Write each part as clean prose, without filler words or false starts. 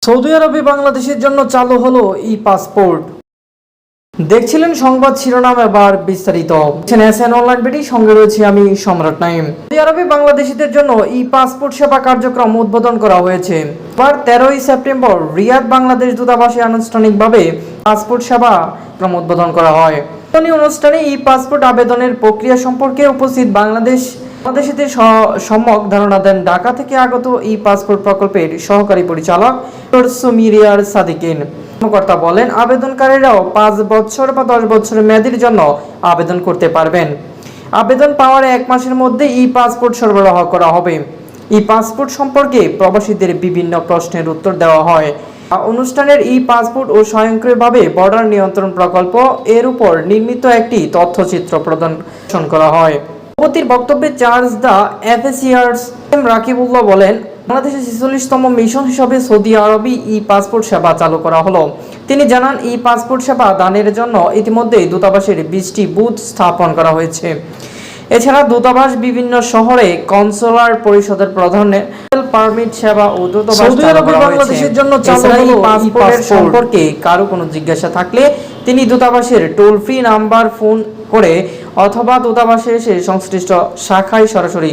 Saudi আরবে বাংলাদেশের জন্য চালু হলো ই পাসপোর্ট। দেখছিলেন সংবাদ শিরোনাম, এবার বিস্তারিত। এসএন অনলাইন বিডি, সঙ্গে রয়েছে আমি সম্রাট নাইম। সৌদি আরবে বাংলাদেশিদের জন্য ই পাসপোর্ট সেবা কার্যক্রম উদ্বোধন করা হয়েছে। 13ই সেপ্টেম্বর রিয়াদ বাংলাদেশ দূতাবাসে আনুষ্ঠানিকভাবে পাসপোর্ট সেবা উদ্বোধন করা হয়। এই অনুষ্ঠানে ই পাসপোর্ট আবেদনের প্রক্রিয়া সম্পর্কে উপস্থিত বাংলাদেশিদের সম্যক ধারণা দেন ঢাকা থেকে আগত ই পাসপোর্ট প্রকল্পের সহকারী পরিচালক সুমিরিয়ার সাদিকিন। কর্মকর্তা বলেন, আবেদনকারীরাও 5 বছর বা 10 বছরের মেয়াদের জন্য আবেদন করতে পারবেন। আবেদন পাওয়ার 1 মাসের মধ্যে ই পাসপোর্ট সরবরাহ করা হবে। ই পাসপোর্ট সম্পর্কে প্রবাসীদের বিভিন্ন প্রশ্নের উত্তর দেওয়া হয়। অনুষ্ঠানের ই পাসপোর্ট ও স্বয়ংক্রিয়ভাবে বর্ডার নিয়ন্ত্রণ প্রকল্প এর উপর নির্মিত একটি তথ্যচিত্র প্রদর্শন করা হয়। সভাপতির বক্তব্যে চার্জ দ্য অ্যাফেয়ার্স রাকিবুল্লাহ বলেন, বাংলাদেশের 46তম মিশন হিসেবে সৌদি আরবে ই পাসপোর্ট সেবা চালু করা হলো। তিনি জানান, ই পাসপোর্ট সেবা দানের জন্য ইতিমধ্যেই দূতাবাসের 20টি বুথ স্থাপন করা হয়েছে। এছাড়া দূতাবাস বিভিন্ন শহরে কনসুলার পরিষদের প্রধানের পারমিট সেবা ও দূতাবাস চালু করা হয়েছে। বাংলাদেশের জন্য চালু হলো পাসপোর্টের সম্পর্কে কারো কোনো জিজ্ঞাসা থাকলে তিনি দূতাবাসের টোল ফ্রি নাম্বার ফোন করে অথবা দূতাবাসে এসে সংশ্লিষ্ট শাখায় সরাসরি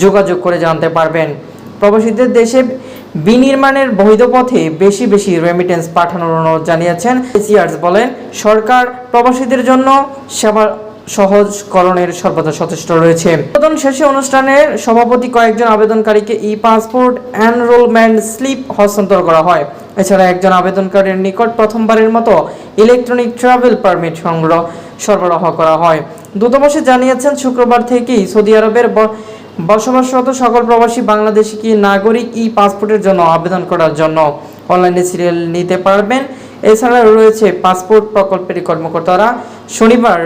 যোগাযোগ করে জানতে পারবেন। প্রবাসীদের দেশে বিনির্মাণের বৈধ পথে বেশি রেমিটেন্স পাঠানোর অনুরোধ জানিয়েছেন। এসিআরস বলেন, সরকার প্রবাসীদের জন্য সেবা সহজকরণের সর্বদা সচেষ্ট রয়েছে। উদ্বোধন শেষে অনুষ্ঠানের সভাপতি কয়েকজন আবেদনকারীকে ই পাসপোর্ট এনরোলমেন্ট স্লিপ হস্তান্তর করা হয়। এছাড়া একজন আবেদনকারীর নিকট প্রথমবারের মতো ইলেকট্রনিক ট্রাভেল পারমিট সরবরাহ করা হয়। দূতাবাসে জানিয়েছেন, শুক্রবার থেকেই সৌদি আরবের বসবাসরত সকল প্রবাসী বাংলাদেশি নাগরিক ই পাসপোর্টের জন্য আবেদন করার জন্য অনলাইনে সিরিয়াল নিতে পারবেন। এছাড়া রয়েছে পাসপোর্ট প্রকল্পের কর্মকর্তারা। শনিবার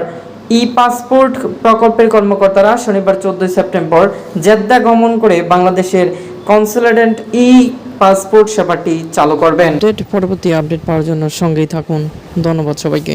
14 সেপ্টেম্বর জেদ্দা গমন করে বাংলাদেশের কনসুলেটেন্ট ই পাসপোর্ট সেবাটি চালু করবেন। পরবর্তী আপডেট পাওয়ার জন্য সঙ্গেই থাকুন। ধন্যবাদ সবাইকে।